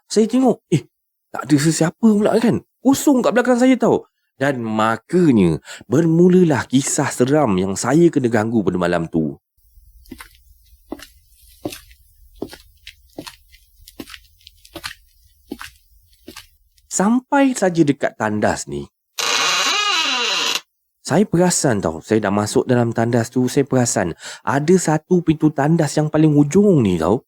Saya tengok, tak ada sesiapa pula kan. Kosong kat belakang saya tau. Dan makanya bermulalah kisah seram yang saya kena ganggu pada malam tu. Sampai saja dekat tandas ni, saya perasan tau, saya dah masuk dalam tandas tu, saya perasan ada satu pintu tandas yang paling hujung ni tau.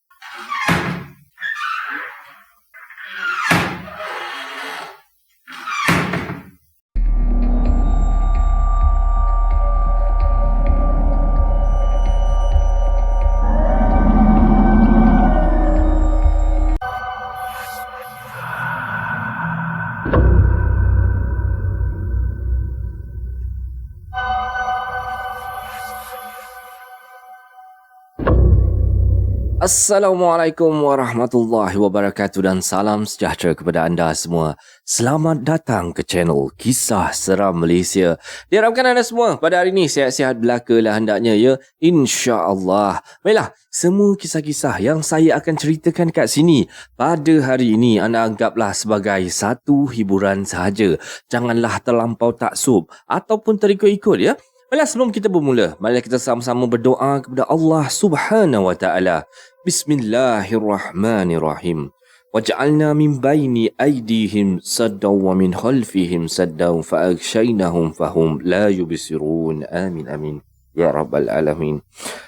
Assalamualaikum warahmatullahi wabarakatuh dan salam sejahtera kepada anda semua. Selamat datang ke channel Kisah Seram Malaysia. Diharapkan anda semua pada hari ini sihat-sihat belaka lah hendaknya ya. InsyaAllah. Baiklah, semua kisah-kisah yang saya akan ceritakan kat sini pada hari ini anda anggaplah sebagai satu hiburan sahaja. Janganlah terlampau taksub ataupun terikut-ikut ya. Baiklah, sebelum kita bermula, mari kita sama-sama berdoa kepada Allah Subhanahu wa taala. Bismillahirrahmanirrahim. Waj'alna min baini aydihim saddaw wa min khalfihim saddaw fa'aghshaynahum fahum la yubsirun. Amin amin ya rabbal alamin.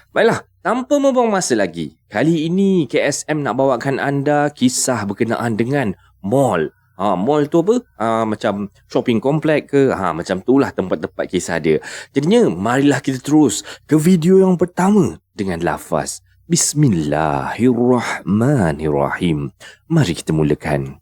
Baiklah, tanpa membuang masa lagi, kali ini KSM nak bawakan anda kisah berkenaan dengan mall. Mall tu apa? Macam shopping komplek ke? Macam itulah tempat-tempat kisah dia. Jadinya, marilah kita terus ke video yang pertama dengan lafaz Bismillahirrahmanirrahim. Mari kita mulakan.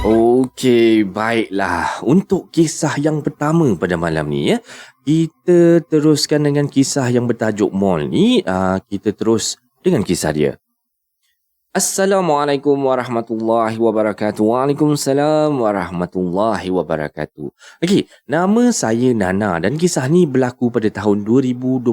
Okey, baiklah. Untuk kisah yang pertama pada malam ni ya, kita teruskan dengan kisah yang bertajuk mall ni. Kita terus dengan kisah dia. Assalamualaikum warahmatullahi wabarakatuh. Waalaikumsalam warahmatullahi wabarakatuh. Okey, nama saya Nana dan kisah ni berlaku pada tahun 2021.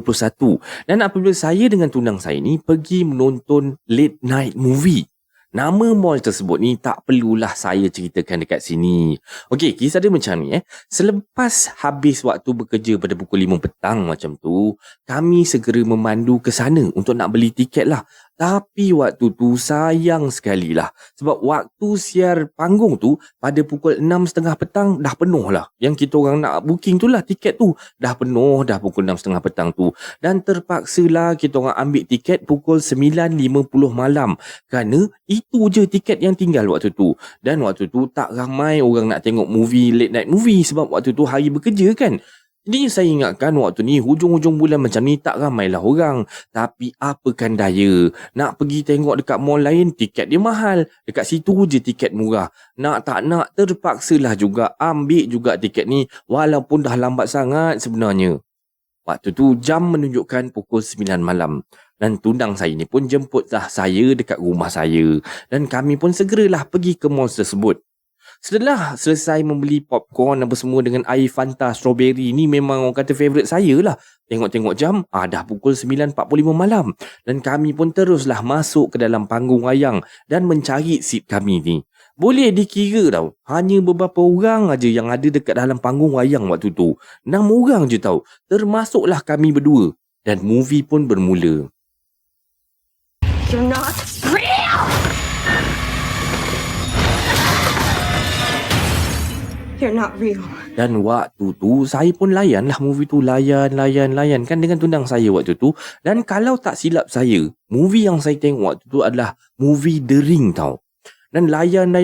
Dan apabila saya dengan tunang saya ni pergi menonton late night movie. Nama mall tersebut ni tak perlulah saya ceritakan dekat sini. Okey, kisah dia macam ni Selepas habis waktu bekerja pada pukul 5 petang macam tu, kami segera memandu ke sana untuk nak beli tiket lah. Tapi waktu tu sayang sekali lah. Sebab waktu siar panggung tu pada pukul 6.30 petang dah penuh lah. Yang kita orang nak booking tu lah tiket tu. Dah penuh dah pukul 6.30 petang tu. Dan terpaksa lah kita orang ambil tiket pukul 9.50 malam. Kerana itu je tiket yang tinggal waktu tu. Dan waktu tu tak ramai orang nak tengok movie, late night movie. Sebab waktu tu hari bekerja kan. Jadi saya ingatkan waktu ni hujung-hujung bulan macam ni tak ramailah orang. Tapi apakan daya, nak pergi tengok dekat mall lain tiket dia mahal. Dekat situ je tiket murah. Nak tak nak terpaksalah juga ambil juga tiket ni walaupun dah lambat sangat sebenarnya. Waktu tu jam menunjukkan pukul 9 malam. Dan tunang saya ni pun jemputlah saya dekat rumah saya. Dan kami pun segeralah pergi ke mall tersebut. Setelah selesai membeli popcorn apa semua dengan air Fanta strawberry ni memang orang kata favourite saya lah. Tengok-tengok jam, dah pukul 9.45 malam. Dan kami pun teruslah masuk ke dalam panggung wayang dan mencari seat kami ni. Boleh dikira tau, hanya beberapa orang aja yang ada dekat dalam panggung wayang waktu tu. 6 orang je tau, termasuklah kami berdua. Dan movie pun bermula. You're not real! You're not real. Dan waktu tu saya pun layan lah movie tu. Layan kan dengan tunang saya waktu tu. Dan kalau tak silap saya, movie yang saya tengok waktu tu adalah movie The Ring tau. Dan layan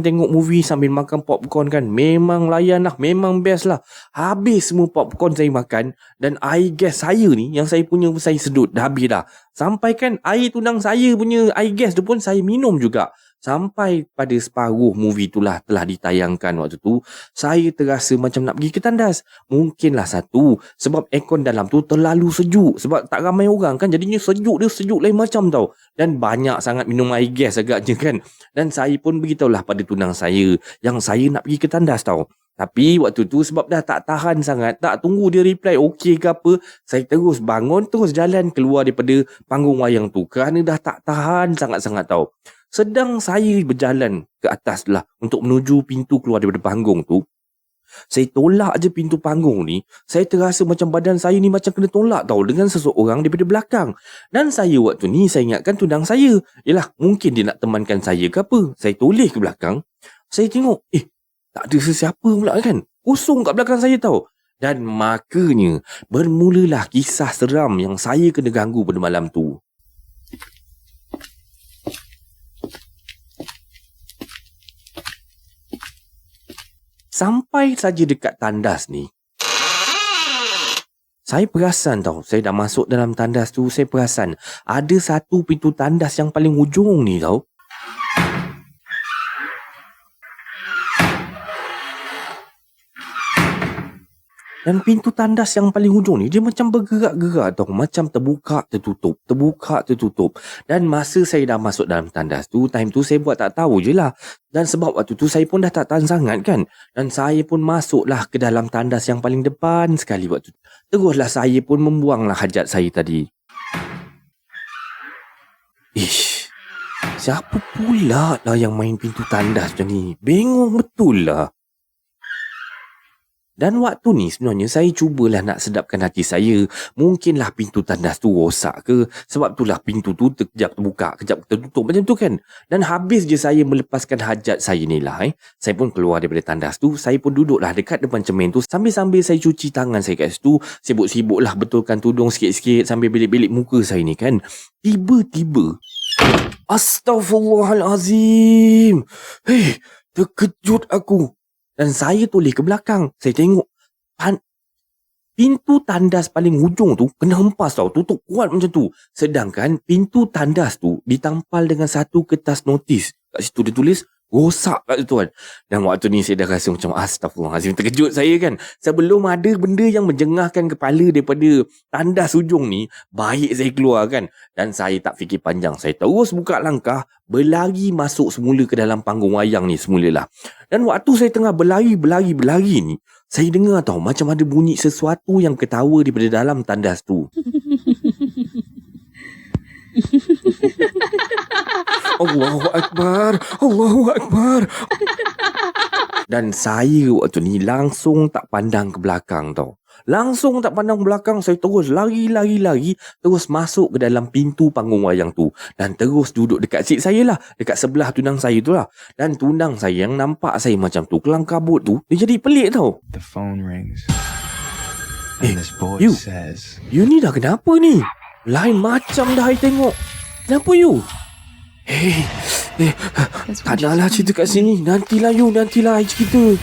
tengok movie sambil makan popcorn kan. Memang layan lah, memang best lah. Habis semua popcorn saya makan. Dan air gas saya ni, yang saya punya saya sedut, dah habis dah. Sampai kan air tunang saya punya air gas tu pun saya minum juga. Sampai pada separuh movie itulah telah ditayangkan waktu tu, saya terasa macam nak pergi ke tandas. Mungkinlah satu, sebab aircon dalam tu terlalu sejuk. Sebab tak ramai orang kan, jadinya sejuk dia sejuk lain macam tau. Dan banyak sangat minum air gas agaknya kan. Dan saya pun beritahulah pada tunang saya yang saya nak pergi ke tandas tau. Tapi waktu tu sebab dah tak tahan sangat, tak tunggu dia reply okey ke apa, saya terus bangun, terus jalan keluar daripada panggung wayang tu kerana dah tak tahan sangat-sangat tau. Sedang saya berjalan ke atas lah untuk menuju pintu keluar daripada panggung tu, saya tolak je pintu panggung ni, saya terasa macam badan saya ni macam kena tolak tau dengan seseorang daripada belakang. Dan saya waktu ni, saya ingatkan tunang saya. Yelah, mungkin dia nak temankan saya ke apa. Saya toleh ke belakang, saya tengok, tak ada sesiapa pula kan. Kosong kat belakang saya tau. Dan makanya bermulalah kisah seram yang saya kena ganggu pada malam tu. Sampai saja dekat tandas ni, saya perasan tau, saya dah masuk dalam tandas tu, saya perasan ada satu pintu tandas yang paling hujung ni tau. Dan pintu tandas yang paling hujung ni, dia macam bergerak-gerak tau. Macam terbuka, tertutup, terbuka, tertutup. Dan masa saya dah masuk dalam tandas tu, time tu saya buat tak tahu je lah. Dan sebab waktu tu saya pun dah tak tahan sangat kan. Dan saya pun masuklah ke dalam tandas yang paling depan sekali waktu tu. Teruslah saya pun membuanglah hajat saya tadi. Siapa pula lah yang main pintu tandas macam ni? Bengong betul lah. Dan waktu ni sebenarnya saya cubalah nak sedapkan hati saya. Mungkinlah pintu tandas tu rosak ke. Sebab itulah pintu tu kejap terbuka, kejap tertutup macam tu kan. Dan habis je saya melepaskan hajat saya ni lah. Saya pun keluar daripada tandas tu. Saya pun duduklah dekat depan cermin tu. Sambil-sambil saya cuci tangan saya kat situ. Sibuk-sibuklah betulkan tudung sikit-sikit sambil belik-belik muka saya ni kan. Tiba-tiba, Astaghfirullahalazim. Terkejut aku. Dan saya toleh ke belakang. Saya tengok pintu tandas paling hujung tu kena hempas tau. Tutup kuat macam tu. Sedangkan pintu tandas tu ditampal dengan satu kertas notis. Kat situ dia tulis rosak kat situ kan. Dan waktu ni saya dah rasa macam Astaghfirullahalazim. Terkejut saya kan. Sebelum ada benda yang menjengahkan kepala daripada tandas hujung ni, baik saya keluar kan. Dan saya tak fikir panjang. Saya terus buka langkah, berlari masuk semula ke dalam panggung wayang ni semulalah. Dan waktu saya tengah berlari ni, saya dengar tau macam ada bunyi sesuatu yang ketawa daripada dalam tandas tu. Allahu Akbar, Allahu Akbar. Dan saya waktu ni langsung tak pandang ke belakang tau. Langsung tak pandang belakang, saya terus lari, terus masuk ke dalam pintu panggung wayang tu. Dan terus duduk dekat seat saya lah, dekat sebelah tunang saya tu lah. Dan tunang saya yang nampak saya macam tu, kelang kabut tu, dia jadi pelik tau. The phone rings. And this voice says, you ni dah kenapa ni? Lain macam dah I tengok. Kenapa you? Tak naklah cerita kat sini. Nantilah I cerita.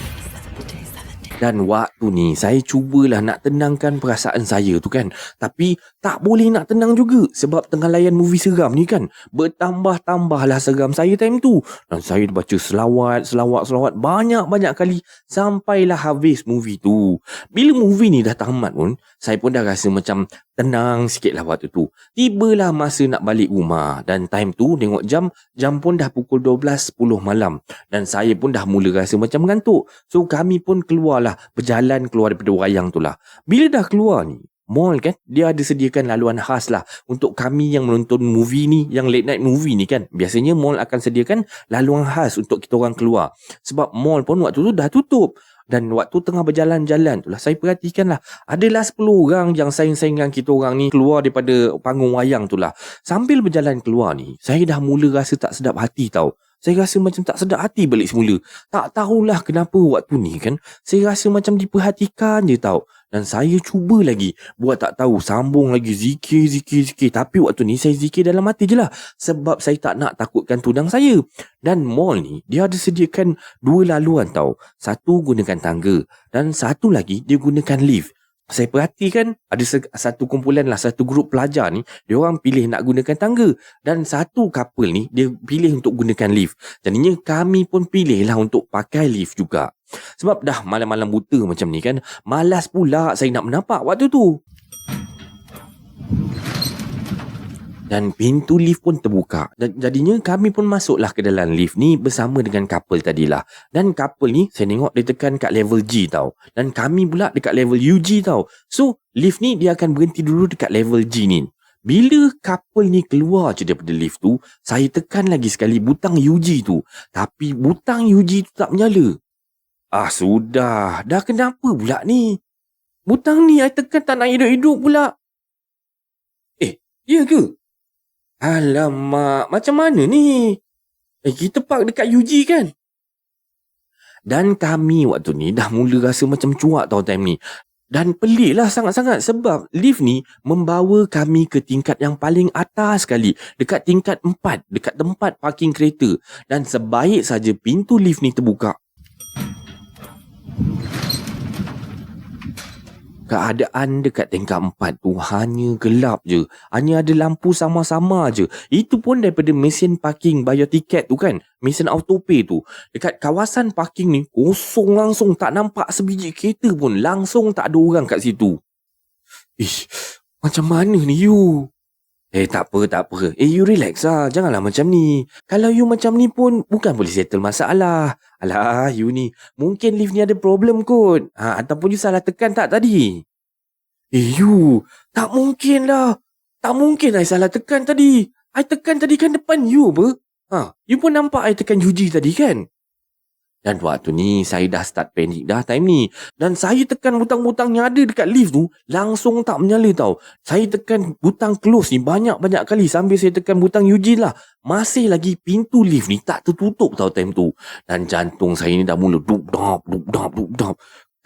Dan waktu ni saya cubalah nak tenangkan perasaan saya tu kan. Tapi tak boleh nak tenang juga. Sebab tengah layan movie seram ni kan. Bertambah-tambahlah seram saya time tu. Dan saya baca selawat banyak-banyak kali. Sampailah habis movie tu. Bila movie ni dah tamat pun, saya pun dah rasa macam tenang sikit lah waktu tu. Tibalah masa nak balik rumah. Dan time tu tengok jam pun dah pukul 12.10 malam. Dan saya pun dah mula rasa macam mengantuk. So kami pun keluarlah, berjalan keluar daripada wayang tu lah. Bila dah keluar ni, mall kan, dia ada sediakan laluan khas lah untuk kami yang menonton movie ni, yang late night movie ni kan. Biasanya mall akan sediakan laluan khas untuk kita orang keluar. Sebab mall pun waktu tu dah tutup. Dan waktu tengah berjalan-jalan tu lah, saya perhatikan lah, adalah 10 orang yang saing-saingan kita orang ni keluar daripada panggung wayang tu lah. Sambil berjalan keluar ni, saya dah mula rasa tak sedap hati tau. Saya rasa macam tak sedap hati balik semula. Tak tahulah kenapa waktu ni kan, saya rasa macam diperhatikan je tau. Dan saya cuba lagi buat tak tahu, sambung lagi zikir. Tapi waktu ni saya zikir dalam hati je lah. Sebab saya tak nak takutkan tunang saya. Dan mall ni dia ada sediakan 2 laluan tau. Satu gunakan tangga dan satu lagi dia gunakan lift. saya perhatikan ada satu kumpulan lah, satu grup pelajar ni, dia orang pilih nak gunakan tangga, dan satu couple ni dia pilih untuk gunakan lift. Jadinya kami pun pilih lah untuk pakai lift juga. Sebab dah malam-malam buta macam ni kan, malas pula saya nak menampak waktu tu. Dan pintu lift pun terbuka. Dan jadinya kami pun masuklah ke dalam lift ni bersama dengan couple tadilah. Dan couple ni saya tengok dia tekan kat level G tau. Dan kami pula dekat level UG tau. So lift ni dia akan berhenti dulu dekat level G ni. Bila couple ni keluar je daripada lift tu, saya tekan lagi sekali butang UG tu. Tapi butang UG tu tak menyala. Sudah. Dah kenapa pula ni? Butang ni saya tekan tak nak hidup-hidup pula. Ya ke? Alamak, macam mana ni? Kita park dekat UG kan? Dan kami waktu ni dah mula rasa macam cuak tau time ni. Dan pelik lah sangat-sangat sebab lift ni membawa kami ke tingkat yang paling atas sekali. Dekat tingkat 4, dekat tempat parking kereta. Dan sebaik saja pintu lift ni terbuka, keadaan dekat tingkat 4 tu hanya gelap je. Hanya ada lampu sama-sama je. Itu pun daripada mesin parking bayar tiket tu kan. Mesin autopay tu. Dekat kawasan parking ni kosong langsung. Tak nampak sebiji kereta pun. Langsung tak ada orang kat situ. Macam mana ni you? Tak apa. You relax lah. Janganlah macam ni. Kalau you macam ni pun bukan boleh settle masalah. Alah, you ni. Mungkin lift ni ada problem kot. Ataupun you salah tekan tak tadi? You. Tak mungkin lah. Tak mungkin I salah tekan tadi. I tekan tadi kan depan you apa? You pun nampak I tekan UG tadi kan? Dan waktu ni saya dah start panik dah time ni. Dan saya tekan butang-butang yang ada dekat lift tu langsung tak menyala tau. Saya tekan butang close ni banyak-banyak kali sambil saya tekan butang UG lah. Masih lagi pintu lift ni tak tertutup tau time tu. Dan jantung saya ni dah mula duk-dap.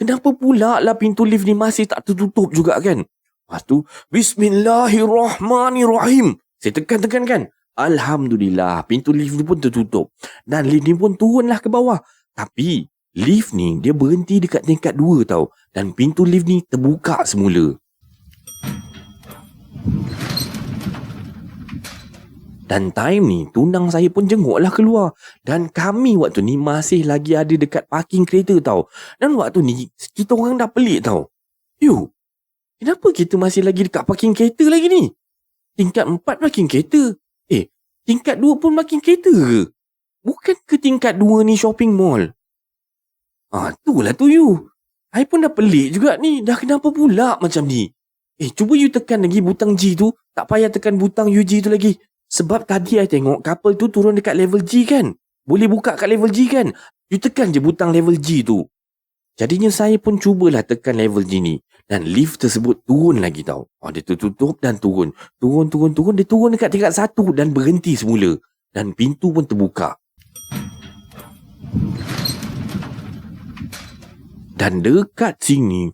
Kenapa pula lah pintu lift ni masih tak tertutup juga kan? Lepas tu, Bismillahirrahmanirrahim. Saya tekan kan. Alhamdulillah, pintu lift ni pun tertutup. Dan lift ni pun turunlah ke bawah. Tapi lift ni dia berhenti dekat tingkat 2 tau. Dan pintu lift ni terbuka semula. Dan time ni tunang saya pun jenguklah keluar. Dan kami waktu ni masih lagi ada dekat parking kereta tau. Dan waktu ni kita orang dah pelik tau. Kenapa kita masih lagi dekat parking kereta lagi ni? Tingkat 4 parking kereta. Tingkat 2 pun parking kereta ke? Bukan ke tingkat 2 ni shopping mall? Itulah tu you. I pun dah pelik juga ni. Dah kenapa pula macam ni? Cuba you tekan lagi butang G tu. Tak payah tekan butang UG tu lagi. Sebab tadi I tengok couple tu turun dekat level G kan? Boleh buka kat level G kan? You tekan je butang level G tu. Jadinya saya pun cubalah tekan level G ni. Dan lift tersebut turun lagi tau. Dia tertutup dan turun. Turun. Dia turun dekat tingkat 1 dan berhenti semula. Dan pintu pun terbuka. Dan dekat sini,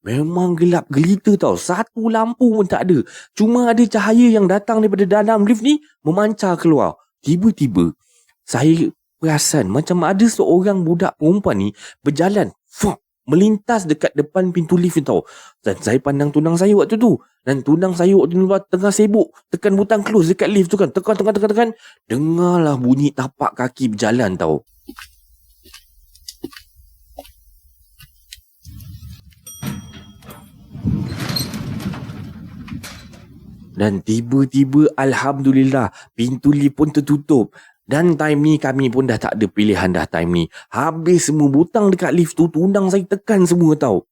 memang gelap gelita tau. Satu lampu pun tak ada. Cuma ada cahaya yang datang daripada dalam lift ni memancar keluar. Tiba-tiba, saya perasan macam ada seorang budak perempuan ni berjalan. Melintas dekat depan pintu lift ni tau. Dan saya pandang tunang saya waktu tu. Dan tunang saya waktu tu tengah sibuk tekan butang close dekat lift tu kan. Tekan. Dengarlah bunyi tapak kaki berjalan tau. Dan tiba-tiba Alhamdulillah pintu lift pun tertutup. Dan time ni kami pun dah tak ada pilihan dah time ni. Habis semua butang dekat lift tu, tunang saya tekan semua tau.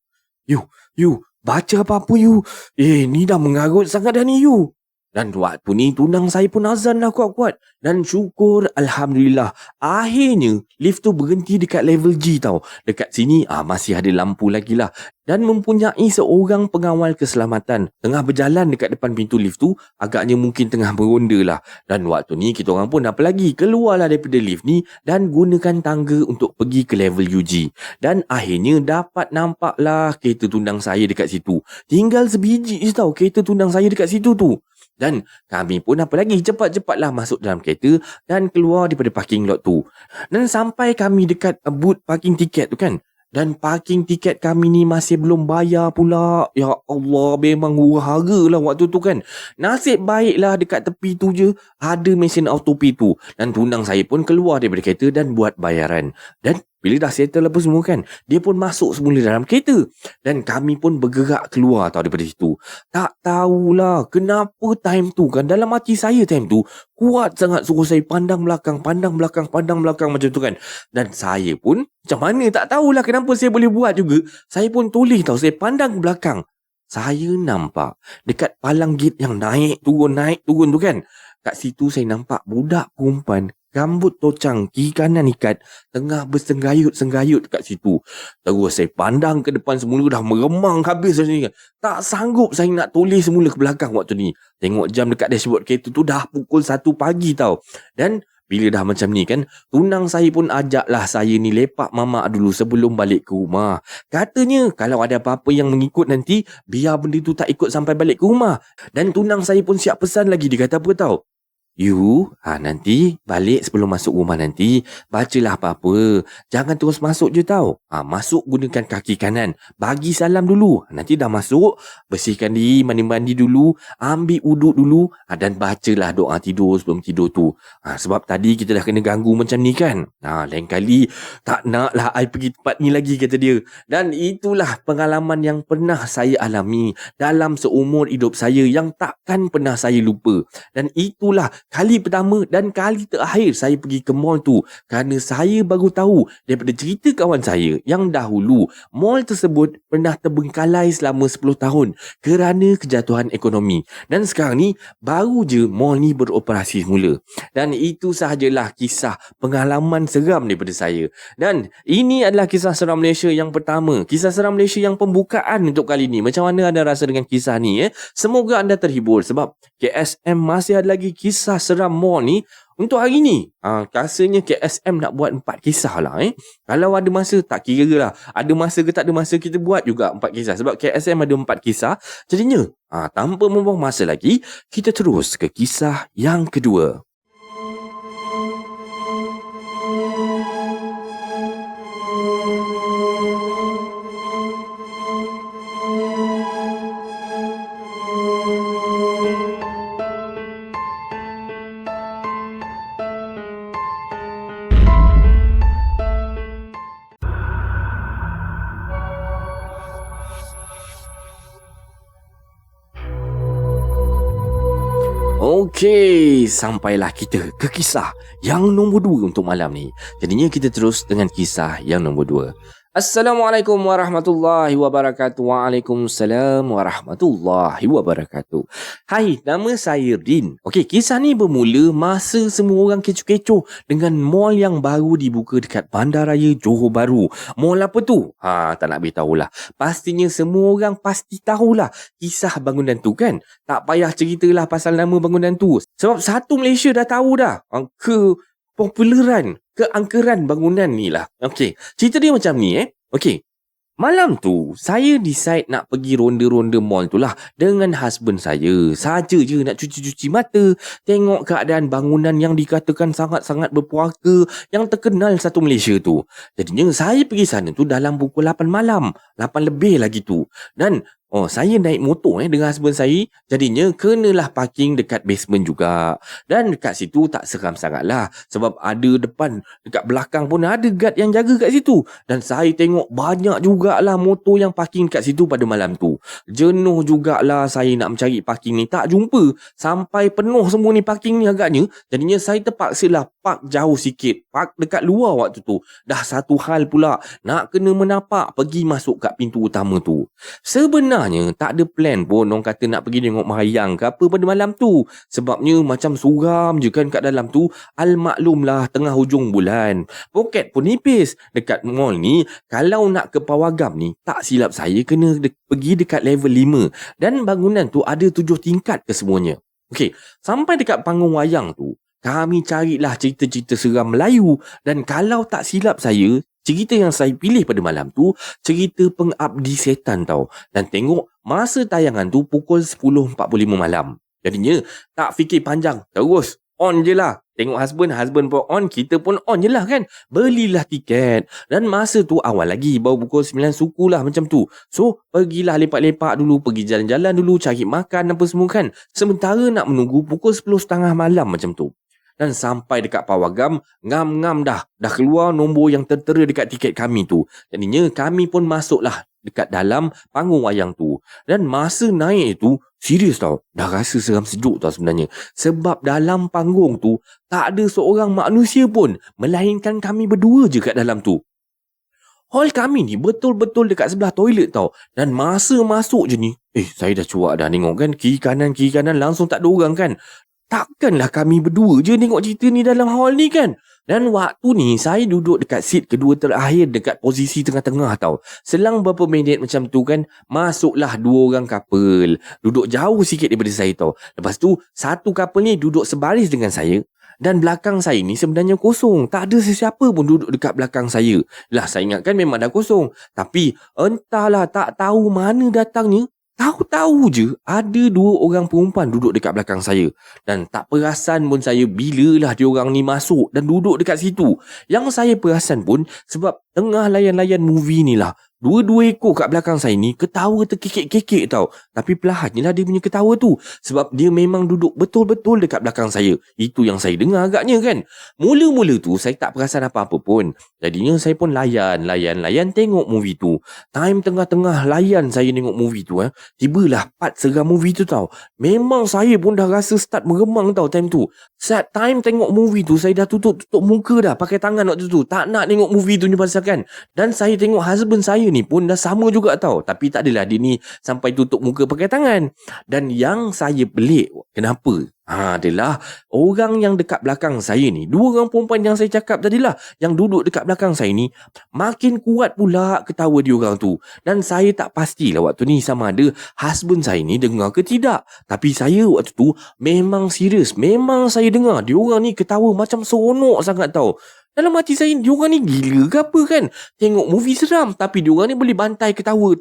You, baca apa-apa you. Ni dah mengarut sangat dah ni you. Dan waktu ni tunang saya pun azan lah kuat-kuat. Dan syukur Alhamdulillah. Akhirnya lift tu berhenti dekat level G tau. Dekat sini masih ada lampu lagi lah. Dan mempunyai seorang pengawal keselamatan. Tengah berjalan dekat depan pintu lift tu. Agaknya mungkin tengah beronda lah. Dan waktu ni kita orang pun apa lagi. Keluarlah daripada lift ni. Dan gunakan tangga untuk pergi ke level UG. Dan akhirnya dapat nampak lah kereta tunang saya dekat situ. Tinggal sebiji je tau kereta tunang saya dekat situ tu. Dan kami pun apa lagi cepat-cepatlah masuk dalam kereta dan keluar daripada parking lot tu. Dan sampai kami dekat booth parking tiket tu kan. Dan parking tiket kami ni masih belum bayar pula. Ya Allah, memang huru-hara lah waktu tu kan. Nasib baiklah dekat tepi tu je ada mesin auto pay tu. Dan tunang saya pun keluar daripada kereta dan buat bayaran. Dan bila dah settle apa semua kan, dia pun masuk semula dalam kereta. Dan kami pun bergerak keluar tau daripada situ. Tak tahulah kenapa time tu kan, dalam hati saya time tu kuat sangat suruh saya pandang belakang macam tu kan. Dan saya pun macam mana tak tahulah kenapa saya boleh buat juga. Saya pun toleh tau, saya pandang ke belakang. Saya nampak dekat palang gate yang naik turun tu kan. Kat situ saya nampak budak perempuan rambut tocang, kiri kanan ikat, tengah bersenggayut-senggayut kat situ. Terus saya pandang ke depan semula, dah meremang habis macam ni. Tak sanggup saya nak toleh semula ke belakang waktu ni. Tengok jam dekat dashboard kereta tu dah pukul 1 pagi tau. Dan bila dah macam ni kan, tunang saya pun ajaklah saya ni lepak mamak dulu sebelum balik ke rumah. Katanya kalau ada apa-apa yang mengikut nanti, biar benda tu tak ikut sampai balik ke rumah. Dan tunang saya pun siap pesan lagi, dia kata apa tau? You, nanti balik sebelum masuk rumah nanti, bacalah apa-apa. Jangan terus masuk je tau. Masuk gunakan kaki kanan. Bagi salam dulu. Nanti dah masuk, bersihkan diri, mandi-mandi dulu, ambil uduk dulu, dan bacalah doa tidur sebelum tidur tu. Sebab tadi kita dah kena ganggu macam ni kan. Lain kali, tak naklah I pergi tempat ni lagi, kata dia. Dan itulah pengalaman yang pernah saya alami dalam seumur hidup saya yang takkan pernah saya lupa. Dan itulah kali pertama dan kali terakhir saya pergi ke mall tu, kerana saya baru tahu daripada cerita kawan saya yang dahulu mall tersebut pernah terbengkalai selama 10 tahun kerana kejatuhan ekonomi. Dan sekarang ni baru je mall ni beroperasi semula. Dan itu sahajalah kisah pengalaman seram daripada saya. Dan ini adalah kisah seram Malaysia yang pertama, kisah seram Malaysia yang pembukaan untuk kali ni. Macam mana anda rasa dengan kisah ni? Semoga anda terhibur sebab KSM masih ada lagi kisah seram mall ni untuk hari ni. Rasanya KSM nak buat 4 kisah lah. Kalau ada masa, tak kira lah. Ada masa ke tak ada masa, kita buat juga 4 kisah. Sebab KSM ada 4 kisah. Jadinya, tanpa membuang masa lagi, kita terus ke kisah yang kedua. Okey, sampailah kita ke kisah yang nombor 2 untuk malam ni. Jadinya kita terus dengan kisah yang nombor 2. Assalamualaikum warahmatullahi wabarakatuh. Waalaikumsalam warahmatullahi wabarakatuh. Hai, nama saya Rin. Okey, kisah ni bermula masa semua orang kecoh-kecoh dengan mall yang baru dibuka dekat Bandaraya Johor Bahru. Mall apa tu? Tak nak beritahu lah. Pastinya semua orang pasti tahulah kisah bangunan tu kan. Tak payah ceritalah pasal nama bangunan tu. Sebab satu Malaysia dah tahu dah. Popularan, keangkeran bangunan ni lah. Okey, cerita dia macam ni Okey, malam tu saya decide nak pergi ronda-ronda mall tu lah dengan husband saya. Saja je nak cuci-cuci mata, tengok keadaan bangunan yang dikatakan sangat-sangat berpuaka yang terkenal satu Malaysia tu. Jadinya saya pergi sana tu dalam pukul 8 malam, 8 lebih lagi tu. Dan saya naik motor dengan husband saya. Jadinya kenalah parking dekat basement juga. Dan dekat situ tak seram sangat lah. Sebab ada depan, dekat belakang pun ada guard yang jaga kat situ. Dan saya tengok banyak jugalah motor yang parking kat situ pada malam tu. Jenuh jugalah saya nak mencari parking ni. Tak jumpa. Sampai penuh semua ni parking ni agaknya. Jadinya saya terpaksa lah park jauh sikit. Park dekat luar waktu tu. Dah satu hal pula. Nak kena menapak pergi masuk kat pintu utama tu. Sebenarnya tak ada plan pun orang kata nak pergi tengok mahayang ke apa pada malam tu. Sebabnya macam suram je kan kat dalam tu. Al-maklum lah tengah hujung bulan. Poket pun nipis. Dekat mall ni, kalau nak ke Pawagam ni, tak silap saya kena pergi dekat level 5. Dan bangunan tu ada 7 tingkat kesemuanya. Okey, sampai dekat panggung wayang tu, kami carilah cerita-cerita seram Melayu. Dan kalau tak silap saya, cerita yang saya pilih pada malam tu, cerita Pengabdi Setan tau. Dan tengok masa tayangan tu pukul 10.45 malam. Jadinya tak fikir panjang, terus on je lah. tengok husband pun on, kita pun on je lah kan. Belilah tiket. Dan masa tu awal lagi, baru pukul 9 suku lah macam tu. So, pergilah lepak-lepak dulu, pergi jalan-jalan dulu, cari makan apa semua kan. Sementara nak menunggu pukul 10.30 malam macam tu. Dan sampai dekat Pawagam, ngam-ngam dah keluar nombor yang tertera dekat tiket kami tu. Jadinya kami pun masuklah dekat dalam panggung wayang tu. Dan masa naik tu, serius tau, dah rasa seram sejuk tau sebenarnya. Sebab dalam panggung tu, tak ada seorang manusia pun, melainkan kami berdua je kat dalam tu. Hall kami ni betul-betul dekat sebelah toilet tau. Dan masa masuk je ni, saya dah cuak dah tengok kan, kiri kanan langsung tak ada orang kan. Takkanlah kami berdua je tengok cerita ni dalam hall ni kan. Dan waktu ni saya duduk dekat seat kedua terakhir dekat posisi tengah-tengah tau. Selang beberapa minit macam tu kan, masuklah 2 orang couple. Duduk jauh sikit daripada saya tau. Lepas tu, satu couple ni duduk sebaris dengan saya. Dan belakang saya ni sebenarnya kosong. Tak ada sesiapa pun duduk dekat belakang saya. Lah, saya ingatkan memang dah kosong. Tapi entahlah, tak tahu mana datangnya. Tahu-tahu je ada 2 orang perempuan duduk dekat belakang saya. Dan tak perasan pun saya bilalah diorang ni masuk dan duduk dekat situ. Yang saya perasan pun sebab tengah layan-layan movie ni lah, 2 ekor kat belakang saya ni ketawa terkekek-kekek tau. Tapi perlahan je lah dia punya ketawa tu. Sebab dia memang duduk betul-betul dekat belakang saya. Itu yang saya dengar agaknya kan. Mula-mula tu saya tak perasan apa-apa pun. Jadinya saya pun layan tengok movie tu. Time tengah-tengah layan saya tengok movie tu tibalah part seram movie tu tau. Memang saya pun dah rasa start meremang tau time tu. Saat time tengok movie tu, saya dah tutup muka dah pakai tangan waktu tu. Tak nak tengok movie tu ni pasal kan. Dan saya tengok husband saya ni pun dah sama juga tau. Tapi tak adalah dia ni sampai tutup muka pakai tangan. Dan yang saya pelik, kenapa? Adalah orang yang dekat belakang saya ni, 2 orang perempuan yang saya cakap tadilah, yang duduk dekat belakang saya ni, makin kuat pula ketawa diorang tu. Dan saya tak pastilah waktu ni sama ada husband saya ni dengar ke tidak. Tapi saya waktu tu memang serius, memang saya dengar diorang ni ketawa macam seronok sangat tau. Dalam hati saya, diorang ni gila ke apa kan? Tengok movie seram, tapi diorang ni boleh bantai ketawa,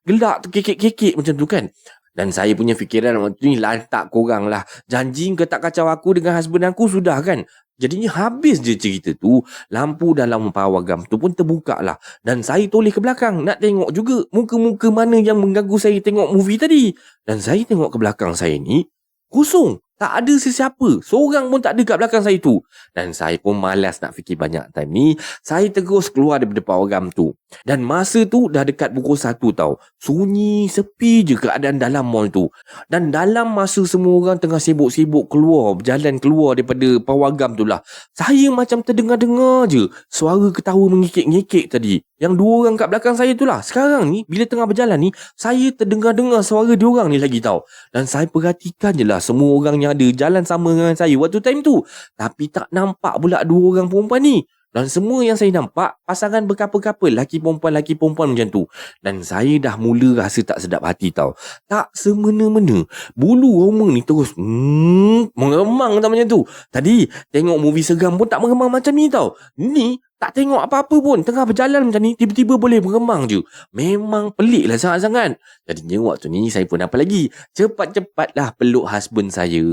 gelak, kekek-kekek macam tu kan. Dan saya punya fikiran waktu ni, lantak korang lah. Janji ke tak kacau aku dengan husband aku sudah kan. Jadinya habis je cerita tu, lampu dalam Pawagam tu pun terbuka lah. Dan saya toleh ke belakang nak tengok juga muka-muka mana yang mengganggu saya tengok movie tadi. Dan saya tengok ke belakang saya ni, kosong. Tak ada sesiapa. Seorang pun tak ada kat belakang saya tu. Dan saya pun malas nak fikir banyak time ni. Saya terus keluar daripada Pawagam tu. Dan masa tu dah dekat pukul 1 tau. Sunyi, sepi je keadaan dalam mall tu. Dan dalam masa semua orang tengah sibuk-sibuk berjalan keluar daripada Pawagam tu lah, saya macam terdengar-dengar je suara ketawa mengekek-ngekek tadi. Yang 2 orang kat belakang saya tu lah. Sekarang ni, bila tengah berjalan ni, saya terdengar-dengar suara diorang ni lagi tau. Dan saya perhatikan je lah semua orang yang ada jalan sama dengan saya waktu time tu. Tapi tak nampak pula 2 orang perempuan ni. Dan semua yang saya nampak, pasangan berkapal-kapal, laki perempuan macam tu. Dan saya dah mula rasa tak sedap hati tau. Tak semena-mena, bulu roma ni terus meremang tak macam tu. Tadi tengok movie seram pun tak meremang macam ni tau. Ni tak tengok apa-apa pun, tengah berjalan macam ni, tiba-tiba boleh meremang je. Memang pelik lah sangat-sangat. Jadinya waktu ni saya pun apa lagi, cepat-cepatlah peluk husband saya.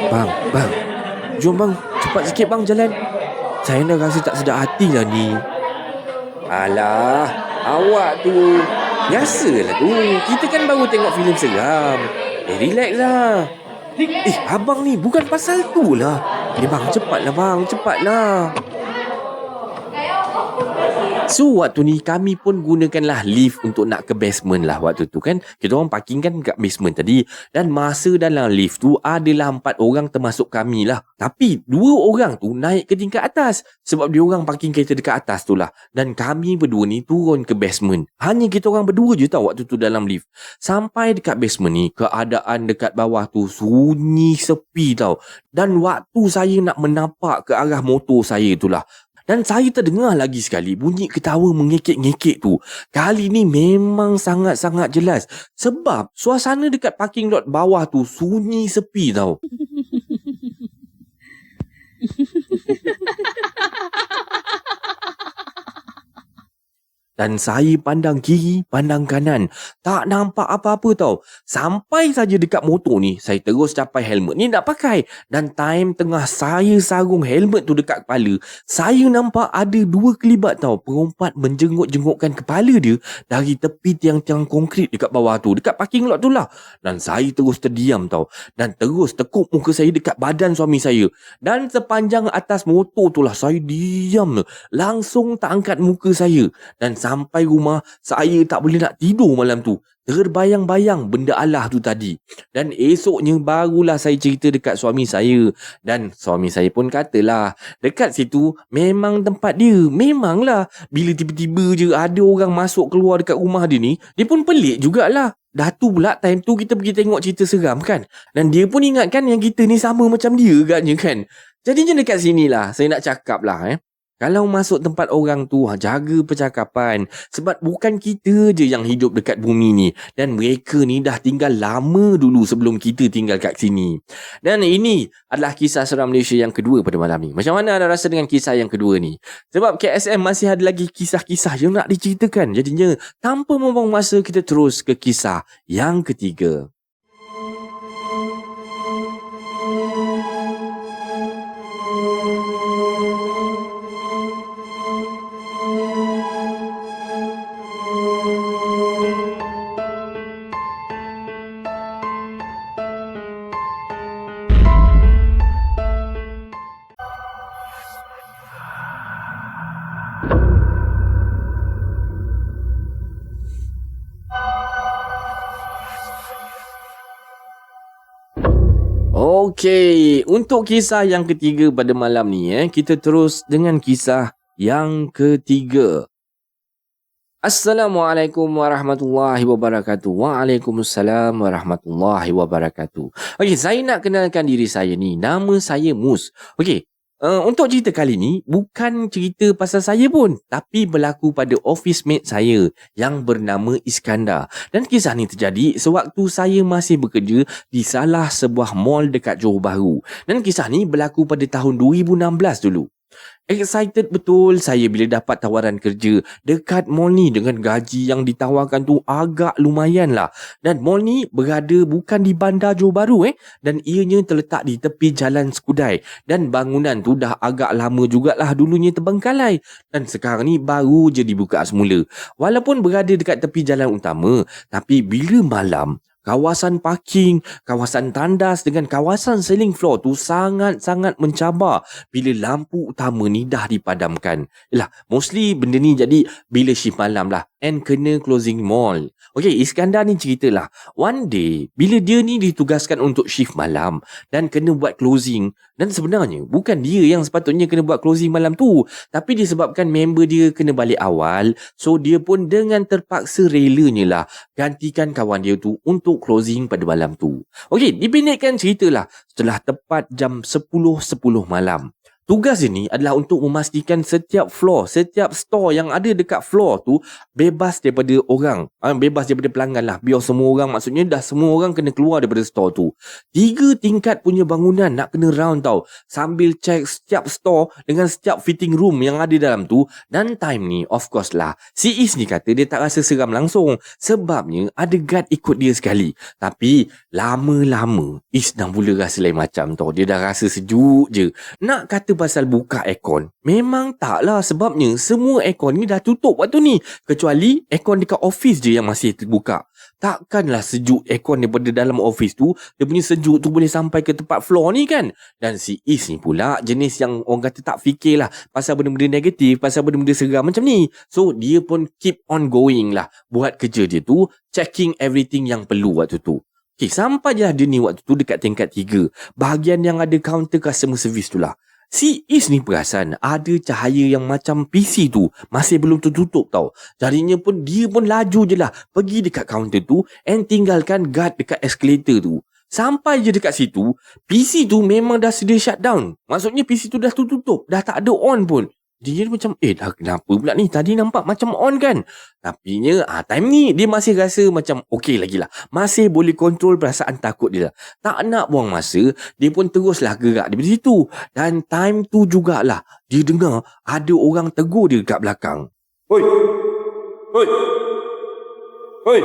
Bang, jom bang, cepat sikit bang jalan. Saya dah rasa tak sedap hati lah ni. Alah, awak tu biasalah tu. Kita kan baru tengok filem seram. Relax lah. Abang ni bukan pasal tu lah. Bang, cepatlah bang, cepatlah. So waktu ni kami pun gunakanlah lift untuk nak ke basement lah waktu tu kan. Kita orang parking kan kat basement tadi. Dan masa dalam lift tu adalah 4 orang termasuk kami lah. Tapi 2 orang tu naik ke tingkat atas. Sebab dia orang parking kereta dekat atas tu lah. Dan kami berdua ni turun ke basement. Hanya kita orang berdua je tau waktu tu dalam lift. Sampai dekat basement ni, keadaan dekat bawah tu sunyi sepi tau. Dan waktu saya nak menapak ke arah motor saya tu lah, dan saya terdengar lagi sekali bunyi ketawa mengekek-ngekek tu. Kali ni memang sangat-sangat jelas. Sebab suasana dekat parking lot bawah tu sunyi sepi tau. Dan saya pandang kiri, pandang kanan. Tak nampak apa-apa tau. Sampai saja dekat motor ni, saya terus capai helmet ni nak pakai. Dan time tengah saya sarung helmet tu dekat kepala, saya nampak ada 2 kelibat tau. Perompak menjenguk-jengukkan kepala dia dari tepi tiang-tiang konkrit dekat bawah tu. Dekat parking lot tu lah. Dan saya terus terdiam tau. Dan terus tekuk muka saya dekat badan suami saya. Dan sepanjang atas motor tu lah, saya diam. Langsung tak angkat muka saya. Dan sampai rumah, saya tak boleh nak tidur malam tu. Terbayang-bayang benda Allah tu tadi. Dan esoknya barulah saya cerita dekat suami saya. Dan suami saya pun katalah, dekat situ memang tempat dia. Memanglah, bila tiba-tiba je ada orang masuk keluar dekat rumah dia ni, dia pun pelik jugalah. Dah tu pula time tu kita pergi tengok cerita seram kan. Dan dia pun ingatkan yang kita ni sama macam dia agaknya kan. Jadinya dekat sinilah saya nak cakap lah kalau masuk tempat orang tu, jaga percakapan. Sebab bukan kita je yang hidup dekat bumi ni. Dan mereka ni dah tinggal lama dulu sebelum kita tinggal kat sini. Dan ini adalah kisah seram Malaysia yang kedua pada malam ni. Macam mana anda rasa dengan kisah yang kedua ni? Sebab KSM masih ada lagi kisah-kisah yang nak diceritakan. Jadinya, tanpa membuang masa, kita terus ke kisah yang ketiga. Okey, untuk kisah yang ketiga pada malam ni kita terus dengan kisah yang ketiga. Assalamualaikum warahmatullahi wabarakatuh. Waalaikumsalam warahmatullahi wabarakatuh. Okey, saya nak kenalkan diri saya ni. Nama saya Mus. Okey, untuk cerita kali ni bukan cerita pasal saya pun, tapi berlaku pada office mate saya yang bernama Iskandar. Dan kisah ni terjadi sewaktu saya masih bekerja di salah sebuah mall dekat Johor Bahru. Dan kisah ni berlaku pada tahun 2016 dulu. Excited betul saya bila dapat tawaran kerja dekat mall ni dengan gaji yang ditawarkan tu agak lumayan lah. Dan mall ni berada bukan di bandar Johor Bahru dan ianya terletak di tepi jalan Skudai. Dan bangunan tu dah agak lama jugalah dulunya terbengkalai. Dan sekarang ni baru je dibuka semula. Walaupun berada dekat tepi jalan utama, tapi bila malam, kawasan parking, kawasan tandas dengan kawasan ceiling floor tu sangat-sangat mencabar bila lampu utama ni dah dipadamkan. Yalah, mostly benda ni jadi bila shift malam lah and kena closing mall. Okey, Iskandar ni ceritalah. One day, bila dia ni ditugaskan untuk shift malam dan kena buat closing, dan sebenarnya bukan dia yang sepatutnya kena buat closing malam tu, tapi disebabkan member dia kena balik awal, so dia pun dengan terpaksa relanya lah gantikan kawan dia tu untuk closing pada malam tu. Okey, dipendekkan ceritalah, setelah tepat jam 10.10 malam, tugas dia ni adalah untuk memastikan setiap floor, setiap store yang ada dekat floor tu bebas daripada orang, bebas daripada pelanggan lah. Biar semua orang, maksudnya dah semua orang kena keluar daripada store tu. 3 tingkat punya bangunan nak kena round tau, sambil check setiap store dengan setiap fitting room yang ada dalam tu. Dan time ni of course lah, si Is ni kata dia tak rasa seram langsung, sebabnya ada guard ikut dia sekali. Tapi lama-lama Is dah mula rasa lain macam tau. Dia dah rasa sejuk je. Nak kata pasal buka aircon, memang taklah, sebabnya semua aircon ni dah tutup waktu ni, kecuali aircon dekat office je yang masih terbuka. Takkanlah sejuk aircon daripada dalam office tu, dia punya sejuk tu boleh sampai ke tempat floor ni kan. Dan si Is ni pula jenis yang orang kata tak fikir lah pasal benda-benda negatif, pasal benda-benda seram macam ni. So dia pun keep on going lah buat kerja dia tu, checking everything yang perlu waktu tu. Okay, sampai je dia ni waktu tu dekat tingkat 3, bahagian yang ada counter customer service tu lah. Si Is ni perasan ada cahaya yang macam PC tu masih belum tertutup tau. Jadinya pun dia pun laju je lah pergi dekat kaunter tu and tinggalkan guard dekat escalator tu. Sampai je dekat situ, PC tu memang dah sedia shutdown. Maksudnya PC tu dah tutup, dah tak ada on pun. Dia macam, dah kenapa pula ni? Tadi nampak macam on kan? Tapi time ni dia masih rasa macam okey lagi lah. Masih boleh kontrol perasaan takut dia lah. Tak nak buang masa, dia pun teruslah gerak daripada situ. Dan time tu jugalah dia dengar ada orang tegur dia dekat belakang. Oi, Hoi. Hoi.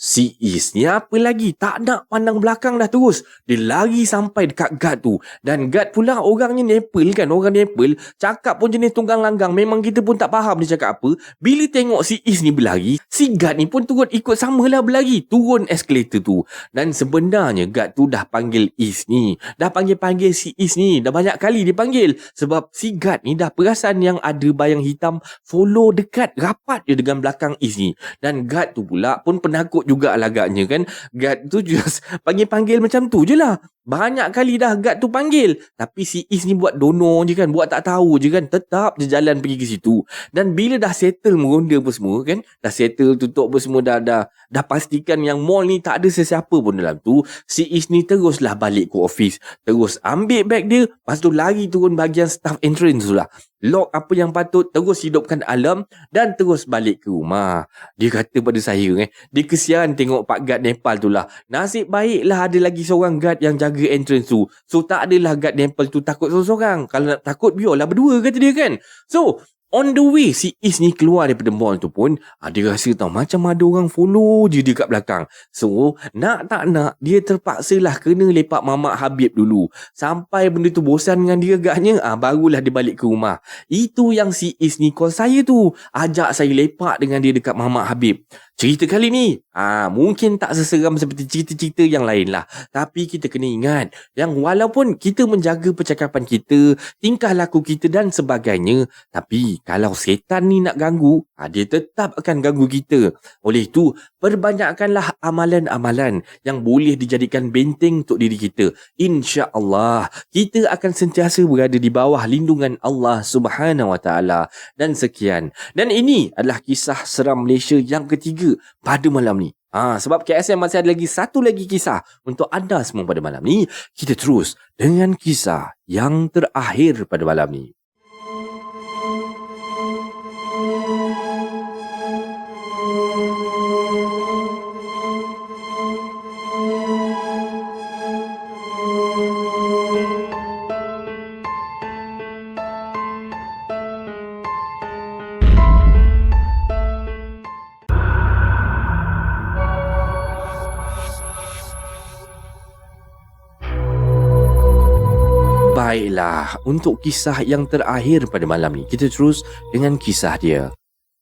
Si Is ni apa lagi? Tak nak pandang belakang dah terus. Dia lari sampai dekat guard tu. Dan guard pula orangnya Nepal kan. Orang Nepal cakap pun jenis tunggang langgang. Memang kita pun tak faham dia cakap apa. Bila tengok si Is ni berlari, si guard ni pun turun ikut samalah berlari. Turun eskalator tu. Dan sebenarnya guard tu dah panggil Is ni. Dah panggil-panggil si Is ni. Dah banyak kali dipanggil. Sebab si guard ni dah perasan yang ada bayang hitam follow dekat rapat dia dengan belakang Is ni. Dan guard tu pula pun penakut juga agaknya kan. Guard tu just panggil-panggil macam tu je lah. Banyak kali dah guard tu panggil. Tapi si Is ni buat dono je kan. Buat tak tahu je kan. Tetap je jalan pergi ke situ. Dan bila dah settle meronda apa semua kan. Dah settle tutup apa semua. Dah pastikan yang mall ni tak ada sesiapa pun dalam tu. Si Is ni teruslah balik ke office. Terus ambil beg dia. Lepas tu lari turun bahagian staff entrance tu lah. Lock apa yang patut. Terus hidupkan alarm. Dan terus balik ke rumah. Dia kata pada saya dia kesian tengok Pak Guard Nepal tu lah. Nasib baiklah ada lagi seorang guard yang jaga entrance tu. So tak adalah guard Nepal tu takut seorang-seorang. Kalau nak takut biarlah berdua kata dia kan. So on the way si Is ni keluar daripada mall tu pun dia rasa tahu macam ada orang follow je dia kat belakang. So nak tak nak dia terpaksalah kena lepak Mamak Habib dulu. Sampai benda tu bosan dengan dia agaknya barulah dia balik ke rumah. Itu yang si Is ni call saya tu. Ajak saya lepak dengan dia dekat Mamak Habib. Cerita kali ni mungkin tak seseram seperti cerita-cerita yang lain lah. Tapi kita kena ingat yang walaupun kita menjaga percakapan kita, tingkah laku kita dan sebagainya, tapi kalau setan ni nak ganggu, dia tetap akan ganggu kita. Oleh itu, perbanyakkanlah amalan-amalan yang boleh dijadikan benteng untuk diri kita. InsyaAllah, kita akan sentiasa berada di bawah lindungan Allah Subhanahu Wa Taala. Dan sekian. Dan ini adalah kisah seram Malaysia yang ketiga pada malam ni. Sebab KSM masih ada lagi satu lagi kisah untuk anda semua pada malam ni. Kita terus dengan kisah yang terakhir pada malam ni. Baiklah, untuk kisah yang terakhir pada malam ni, kita terus dengan kisah dia.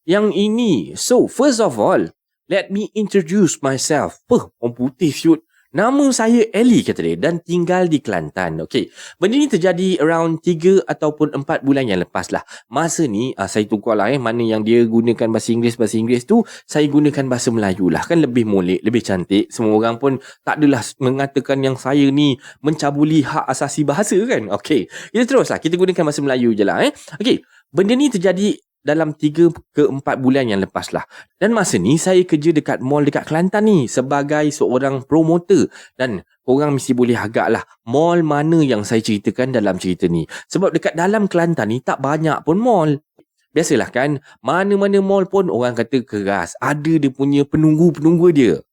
Yang ini, so first of all, let me introduce myself. Orang putih siut. Nama saya Ellie kata dia dan tinggal di Kelantan. Okey, benda ni terjadi around 3 ataupun 4 bulan yang lepas lah. Masa ni saya tukar lah mana yang dia gunakan bahasa Inggeris tu, saya gunakan bahasa Melayu lah. Kan lebih molek, lebih cantik. Semua orang pun tak adalah mengatakan yang saya ni mencabuli hak asasi bahasa kan. Okey, kita terus lah. Kita gunakan bahasa Melayu je lah. Okey, benda ni terjadi dalam 3 ke 4 bulan yang lepas lah. Dan masa ni saya kerja dekat mall dekat Kelantan ni sebagai seorang promoter. Dan korang mesti boleh agak lah mall mana yang saya ceritakan dalam cerita ni. Sebab dekat dalam Kelantan ni tak banyak pun mall. Biasalah kan, mana-mana mall pun orang kata keras. Ada dia punya penunggu-penunggu dia.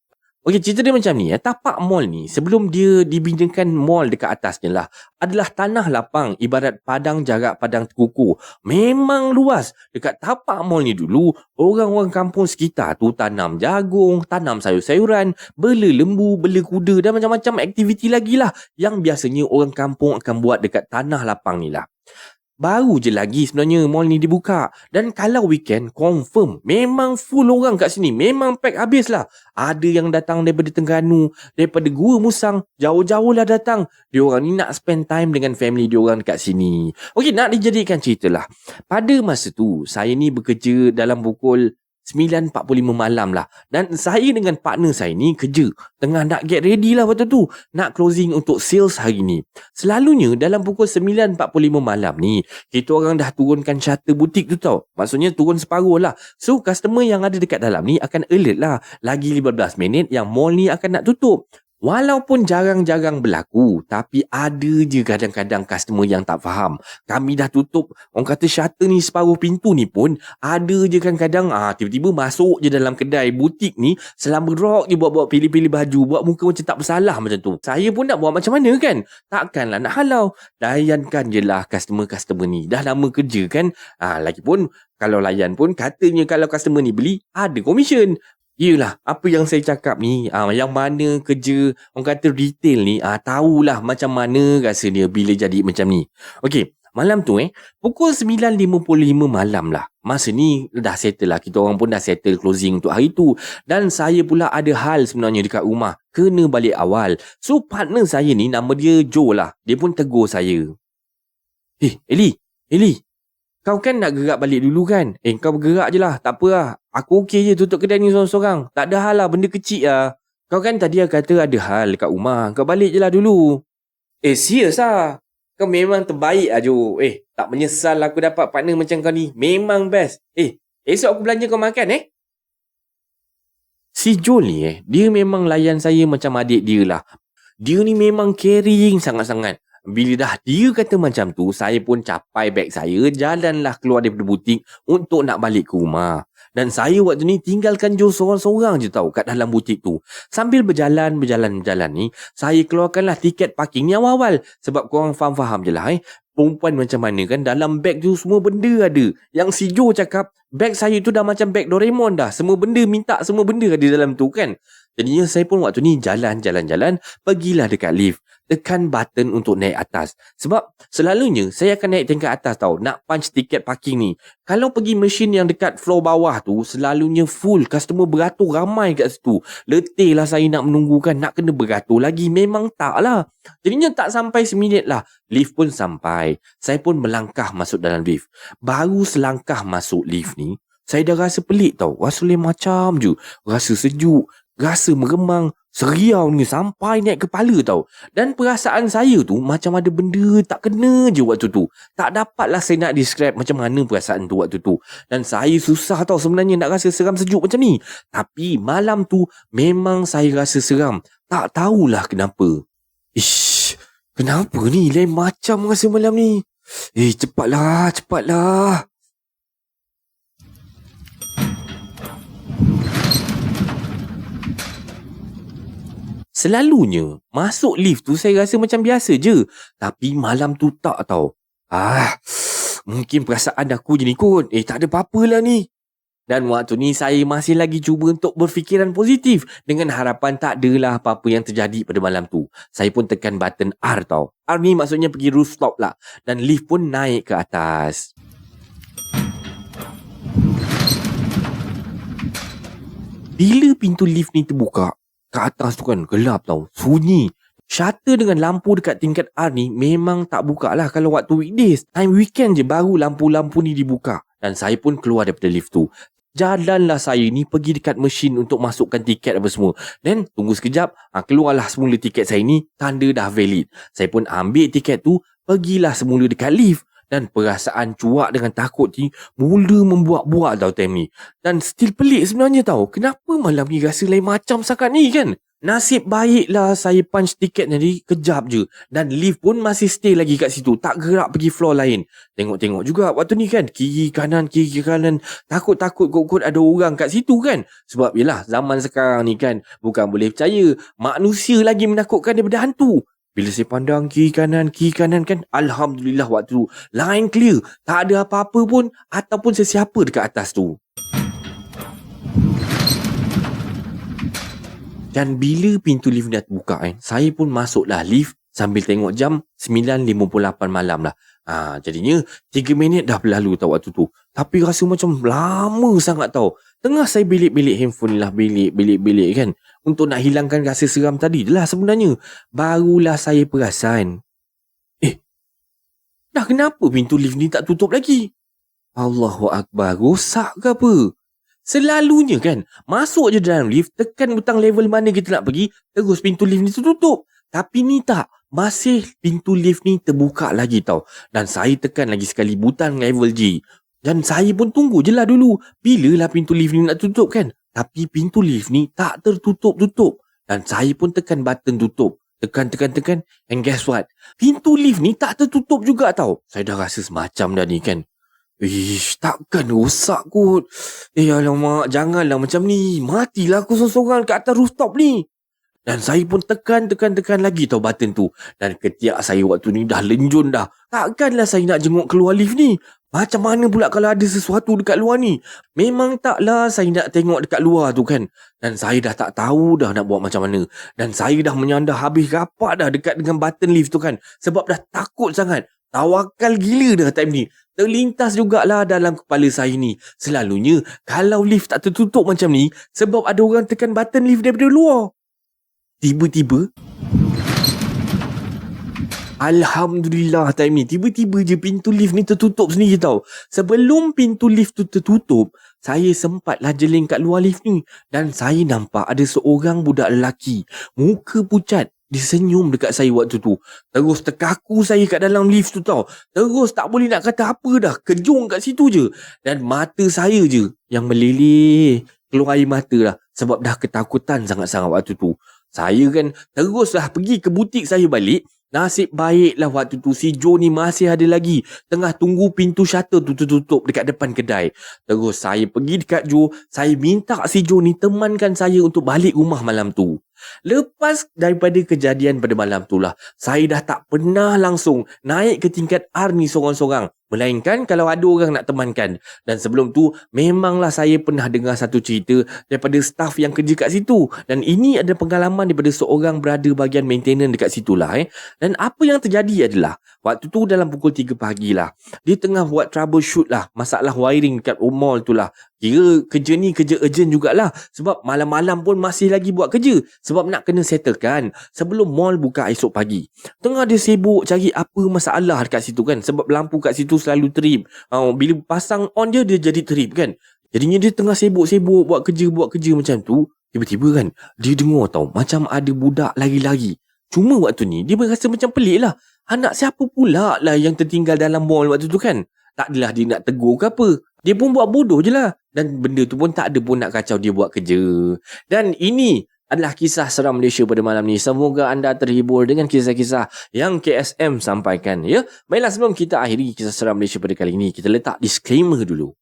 Okey, cerita dia macam ni. Tapak mall ni, sebelum dia dibinakan mall dekat atasnya lah, adalah tanah lapang ibarat padang jarak padang terkukur. Memang luas. Dekat tapak mall ni dulu, orang-orang kampung sekitar tu tanam jagung, tanam sayur-sayuran, bela lembu, bela kuda dan macam-macam aktiviti lagi lah yang biasanya orang kampung akan buat dekat tanah lapang ni lah. Baru je lagi sebenarnya mall ni dibuka. Dan kalau weekend, confirm memang full orang kat sini. Memang pack habis lah. Ada yang datang daripada Terengganu, daripada Gua Musang, jauh-jauh lah datang. Diorang ni nak spend time dengan family diorang kat sini. Okey, nak dijadikan cerita lah. Pada masa tu, saya ni bekerja dalam pukul 9.45 malam lah. Dan saya dengan partner saya ni kerja. Tengah nak get ready lah waktu tu. Nak closing untuk sales hari ni. Selalunya dalam pukul 9.45 malam ni, kita orang dah turunkan shutter butik tu tau. Maksudnya turun separuh lah. So customer yang ada dekat dalam ni akan alert lah. Lagi 15 minit yang mall ni akan nak tutup. Walaupun jarang-jarang berlaku, tapi ada je kadang-kadang customer yang tak faham. Kami dah tutup, orang kata shutter ni separuh pintu ni pun, ada je kadang-kadang tiba-tiba masuk je dalam kedai butik ni, selama rock je buat-buat pilih-pilih baju, buat muka macam tak bersalah macam tu. Saya pun nak buat macam mana kan? Takkanlah nak halau. Layankan je lah customer-customer ni. Dah lama kerja kan? Lagipun, kalau layan pun katanya kalau customer ni beli, ada komisen. Yelah, apa yang saya cakap ni, yang mana kerja, orang kata retail ni, tahulah macam mana rasa dia bila jadi macam ni. Okey, malam tu pukul 9.55 malam lah. Masa ni dah settle lah, kita orang pun dah settle closing untuk hari tu. Dan saya pula ada hal sebenarnya dekat rumah, kena balik awal. So partner saya ni, nama dia Joe lah, dia pun tegur saya. Eli, kau kan nak gerak balik dulu kan? Kau bergerak je lah, tak apa lah. Aku okey je tutup kedai ni seorang-seorang. Tak ada hal lah, benda kecil lah. Kau kan tadi kata ada hal dekat rumah. Kau balik je lah dulu. Serius lah. Kau memang terbaik lah Jo. Tak menyesal aku dapat partner macam kau ni. Memang best. Esok aku belanja kau makan Si Jo ni dia memang layan saya macam adik dia lah. Dia ni memang caring sangat-sangat. Bila dah dia kata macam tu, saya pun capai beg saya, jalanlah keluar daripada butik untuk nak balik ke rumah. Dan saya waktu ni tinggalkan Joe seorang-seorang je tau kat dalam butik tu. Sambil berjalan ni, saya keluarkanlah tiket parking ni awal-awal. Sebab korang faham-faham je lah perempuan macam mana kan, dalam beg tu semua benda ada. Yang si Joe cakap, beg saya tu dah macam beg Doraemon dah. Semua benda minta, semua benda ada dalam tu kan. Jadinya saya pun waktu ni jalan, pergilah dekat lift. Tekan button untuk naik atas. Sebab selalunya saya akan naik tingkat atas tau, nak punch tiket parking ni. Kalau pergi mesin yang dekat floor bawah tu, selalunya full, customer beratur ramai kat situ. Letih lah saya nak menunggu kan, nak kena beratur lagi. Memang tak lah. Jadinya tak sampai seminit lah, lift pun sampai. Saya pun melangkah masuk dalam lift. Baru selangkah masuk lift ni, saya dah rasa pelik tau. Rasa lain macam je. Rasa sejuk, rasa meremang, seriau ni sampai naik kepala tau. Dan perasaan saya tu macam ada benda tak kena je waktu tu. Tak dapatlah saya nak describe macam mana perasaan tu waktu tu. Dan saya susah tau sebenarnya nak rasa seram sejuk macam ni. Tapi malam tu memang saya rasa seram. Tak tahulah kenapa. Kenapa ni lain macam rasa malam ni? Cepatlah. Selalunya, masuk lift tu saya rasa macam biasa je. Tapi malam tu tak tau. Mungkin perasaan aku je ni kot. Tak ada apa-apa lah ni. Dan waktu ni saya masih lagi cuba untuk berfikiran positif. Dengan harapan tak adalah apa-apa yang terjadi pada malam tu. Saya pun tekan button R tau. R ni maksudnya pergi rooftop lah. Dan lift pun naik ke atas. Bila pintu lift ni terbuka, kat atas tu kan gelap tau, sunyi. Shutter dengan lampu dekat tingkat R ni memang tak buka lah kalau waktu weekdays. Time weekend je baru lampu-lampu ni dibuka. Dan saya pun keluar daripada lift tu. Jalanlah saya ni pergi dekat mesin untuk masukkan tiket apa semua. Dan tunggu sekejap, keluarlah semula tiket saya ni, tanda dah valid. Saya pun ambil tiket tu, pergilah semula dekat lift. Dan perasaan cuak dengan takut ni mula membuat-buat tau time ni. Dan still pelik sebenarnya tau. Kenapa malam ni rasa lain macam sangat ni kan? Nasib baiklah saya punch tiket tadi kejap je. Dan lift pun masih stay lagi kat situ. Tak gerak pergi floor lain. Tengok-tengok juga waktu ni kan. Kiri kanan. Takut-takut kot ada orang kat situ kan. Sebab yelah zaman sekarang ni kan. Bukan boleh percaya. Manusia lagi menakutkan daripada hantu. Bila saya pandang kiri kanan kan, Alhamdulillah waktu tu line clear, tak ada apa-apa pun ataupun sesiapa dekat atas tu. Dan bila pintu lift dah terbuka saya pun masuklah lift sambil tengok jam 9.58 malam lah. Jadinya 3 minit dah berlalu tau waktu tu. Tapi rasa macam lama sangat tau. Tengah saya belik-belik handphone lah, belik kan. Untuk nak hilangkan rasa seram tadi lah sebenarnya. Barulah saya perasan. Dah kenapa pintu lift ni tak tutup lagi? Allahu Akbar, rosak ke apa? Selalunya kan, masuk je dalam lift, tekan butang level mana kita nak pergi, terus pintu lift ni tutup. Tapi ni tak. Masih pintu lift ni terbuka lagi tau. Dan saya tekan lagi sekali butang level G. Dan saya pun tunggu je lah dulu. Bilalah pintu lift ni nak tutup kan. Tapi pintu lift ni tak tertutup-tutup. Dan saya pun tekan button tutup. Tekan. And guess what? Pintu lift ni tak tertutup juga tau. Saya dah rasa semacam dah ni kan. Ish, takkan rosak kot. Alamak, janganlah macam ni. Matilah aku seorang-seorang kat atas rooftop ni. Dan saya pun tekan lagi tau button tu. Dan ketiak saya waktu ni dah lenjun dah. Takkanlah saya nak jenguk keluar lift ni. Macam mana pula kalau ada sesuatu dekat luar ni? Memang taklah saya nak tengok dekat luar tu kan. Dan saya dah tak tahu dah nak buat macam mana. Dan saya dah menyandar habis rapat dah dekat dengan button lift tu kan. Sebab dah takut sangat. Tawakal gila dah time ni. Terlintas jugalah dalam kepala saya ni. Selalunya kalau lift tak tertutup macam ni, sebab ada orang tekan button lift daripada luar. Tiba-tiba Alhamdulillah time ni tiba-tiba je pintu lift ni tertutup sendiri tau. Sebelum pintu lift tu tertutup, saya sempatlah jeling kat luar lift ni. Dan saya nampak ada seorang budak lelaki, muka pucat, dia senyum dekat saya waktu tu. Terus terkaku saya kat dalam lift tu tau. Terus tak boleh nak kata apa dah. Kejung kat situ je. Dan mata saya je yang meleleh, keluar air mata lah. Sebab dah ketakutan sangat-sangat waktu tu. Saya kan teruslah pergi ke butik saya balik. Nasib baiklah waktu tu si Joe ni masih ada lagi tengah tunggu pintu shutter tu tertutup dekat depan kedai. Terus saya pergi dekat Joe, saya minta si Joe ni temankan saya untuk balik rumah malam tu. Lepas daripada kejadian pada malam tu lah, saya dah tak pernah langsung naik ke tingkat R ni sorang-sorang. Melainkan kalau ada orang nak temankan. Dan sebelum tu, memanglah saya pernah dengar satu cerita daripada staff yang kerja kat situ. Dan ini ada pengalaman daripada seorang berada bahagian maintenance dekat situ lah. Dan apa yang terjadi adalah, waktu tu dalam pukul 3 pagi lah, dia tengah buat troubleshoot lah, masalah wiring dekat mall tu lah. Kira kerja ni kerja urgent jugalah. Sebab malam-malam pun masih lagi buat kerja. Sebab nak kena settlekan sebelum mall buka esok pagi. Tengah dia sibuk cari apa masalah dekat situ kan. Sebab lampu kat situ selalu trip. Bila pasang on je, dia jadi trip kan. Jadinya dia tengah sibuk-sibuk buat kerja macam tu. Tiba-tiba kan, dia dengar tau macam ada budak lari-lari. Cuma waktu ni, dia berasa macam pelik lah. Anak siapa pula lah yang tertinggal dalam mall waktu tu kan. Tak adalah dia nak tegur ke apa. Dia pun buat bodoh je lah. Dan benda tu pun tak ada pun nak kacau dia buat kerja. Dan ini adalah kisah seram Malaysia pada malam ni. Semoga anda terhibur dengan kisah-kisah yang KSM sampaikan. Ya, baiklah, sebelum kita akhiri kisah seram Malaysia pada kali ini, kita letak disclaimer dulu.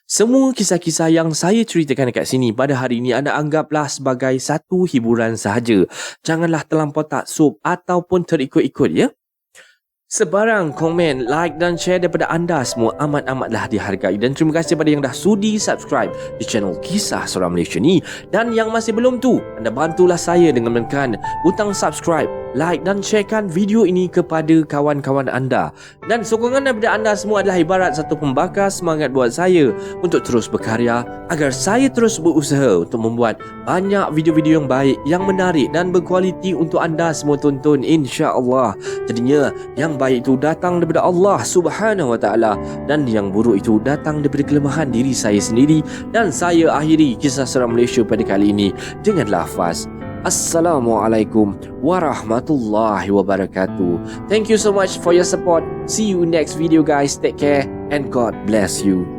Semua kisah-kisah yang saya ceritakan dekat sini pada hari ini anda anggaplah sebagai satu hiburan sahaja. Janganlah terlampau taksub ataupun terikut-ikut ya. Sebarang komen, like dan share daripada anda semua amat-amatlah dihargai. Dan terima kasih kepada yang dah sudi subscribe di channel Kisah Seram Malaysia ni. Dan yang masih belum tu, anda bantulah saya dengan menekan butang subscribe, like dan sharekan video ini kepada kawan-kawan anda. Dan sokongan daripada anda semua adalah ibarat satu pembakar semangat buat saya untuk terus berkarya, agar saya terus berusaha untuk membuat banyak video-video yang baik, yang menarik dan berkualiti untuk anda semua tonton, insya-Allah. Jadinya yang baik itu datang daripada Allah Subhanahu Wa Taala dan yang buruk itu datang daripada kelemahan diri saya sendiri. Dan saya akhiri kisah seram Malaysia pada kali ini dengan lafaz Assalamualaikum warahmatullahi wabarakatuh. Thank you so much for your support. See you next video guys. Take care and God bless you.